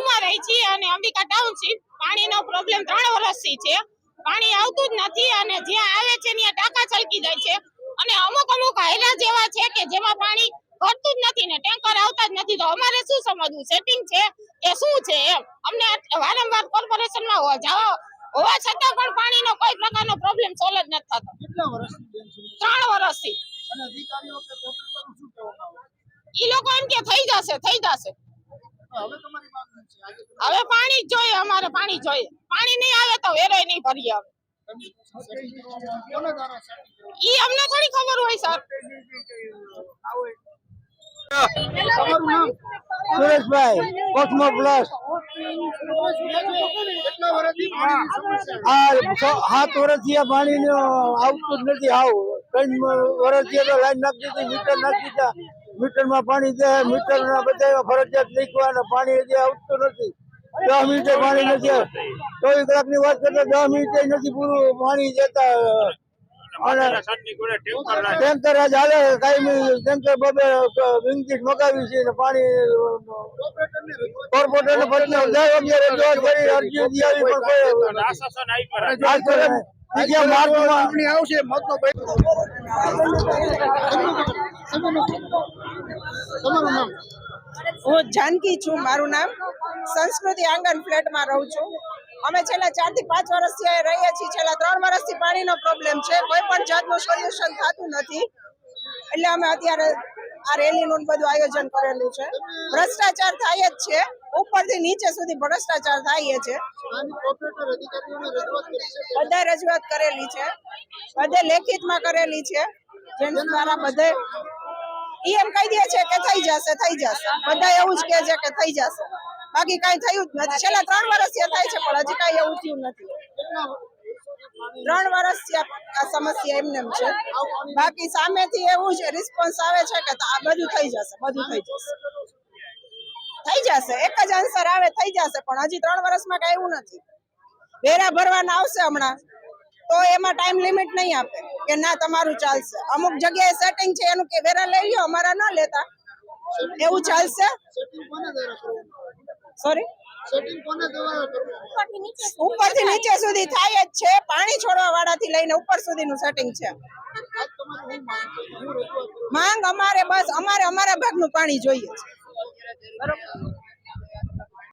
માં રહી છીએ અને અંબિકા ટાઉનશીપ પાણીનો પ્રોબ્લેમ 3 વર્ષથી છે. પાણી આવતું જ નથી અને જ્યાં આવે છે ત્યાં ટાંકા છલકી જાય છે અને અમુક હાયલા જેવા છે કે જેમાં પાણી ભરતું જ નથી ને ટેન્કર આવતા જ નથી. તો અમારે શું સમજવું સેટિંગ છે એ શું છે એમ? અમને વારંવાર કોર્પોરેશનમાં હોવા છતાં પણ પાણીનો કોઈ પ્રકારનો પ્રોબ્લેમ સોલ્વ જ નથી થતો. કેટલા વર્ષથી 3 વર્ષથી. અને અધિકારીઓ કે કોર્પોરેશન શું કહેવામાં આવે? ઈ લોકો એમ કે થઈ જશે. હવે તમારી માંગ શું છે? આજે હવે પાણી જ જોઈએ, અમારે પાણી જોઈએ. પાણી નહીં આવે તો વેરોય નહીં ભરીએ. હવે કોના દ્વારા સેટિંગ કરવાનું? ઈ અમને થોડી ખબર હોય સર. તમારું નામ? સુરેશભાઈ કોસ્મો પ્લસ. કેટલા વર્ષથી પાણીની સમસ્યા? આ 7 વર્ષથી પાણી આવતું જ નથી. 3 વર્ષથી તો લાઈન નાખી દીધી, મીટર નાખી દીધા. મીટરમાં પાણી દે, મીટર ના બધા ફરજિયાત લીકવા, પાણી હજી આવતું નથી. 10 મિનિટે પાણી નથી. 24 કલાકની વાત કરતા 10 મિનિટે નથી પૂરું પાણી દેતા. અને ટેન્કર આજ હાલે કાયમી ટેન્કર બબે વિંગીટ મગાવી છે. પાણી કોર્પોરેટરને પછી 10 વાગ્યે રજૂઆત કરી, અરજી દિયાવી પણ કોઈ આશ્વાસન આવશે મતનો તમારું નામ? હું જાનકી છું. મારું નામ સંસ્કૃતિ આંગણ ફ્લેટમાં રહું છું. અમે છેલ્લા 4 થી 5 વર્ષથી રહીએ છીએ. છેલ્લા 3 વર્ષથી પાણીનો પ્રોબ્લેમ છે. કોઈ પણ જાતનું સોલ્યુશન થતું નથી. એટલે અમે અત્યારે આ રેલીનું બધું આયોજન કરેલું છે. ભ્રષ્ટાચાર થાય જ છે, ઉપરથી નીચે સુધી ભ્રષ્ટાચાર થાય છે. બધા રજૂઆત કરેલી છે, બધે લેખિતમાં કરેલી છે. જેના દ્વારા બધે એમ કહી દે છે કે થઈ જશે. બધા એવું જ કહે છે કે થઈ જશે, બાકી કઈ થયું જ નથી. છેલ્લા 3 વર્ષથી થાય છે પણ હજી કઈ એવું થયું નથી. 3 વર્ષથી આ સમસ્યા એમને છે. બાકી સામેથી એવું જ રિસ્પોન્સ આવે છે કે આ બધું થઈ જશે. એક જ આન્સર આવે થઈ જશે, પણ હજી 3 વર્ષમાં કઈ એવું નથી. વેરા ભરવાના આવશે હમણાં તો એમાં ટાઈમ લિમિટ નહીં આપે કે ના તમારું ચાલશે. અમુક જગ્યાએ સેટિંગ છે એનું કે વેરા લઈ લ્યો, અમારા ન લેતા, એવું ચાલશે. સોરી, ઉપરથી નીચે સુધી થાય જ છે. પાણી છોડવા વાળાથી લઈને ઉપર સુધીનું સેટિંગ છે. માંગ અમારે બસ અમારા ભાગનું પાણી જોઈએ છે.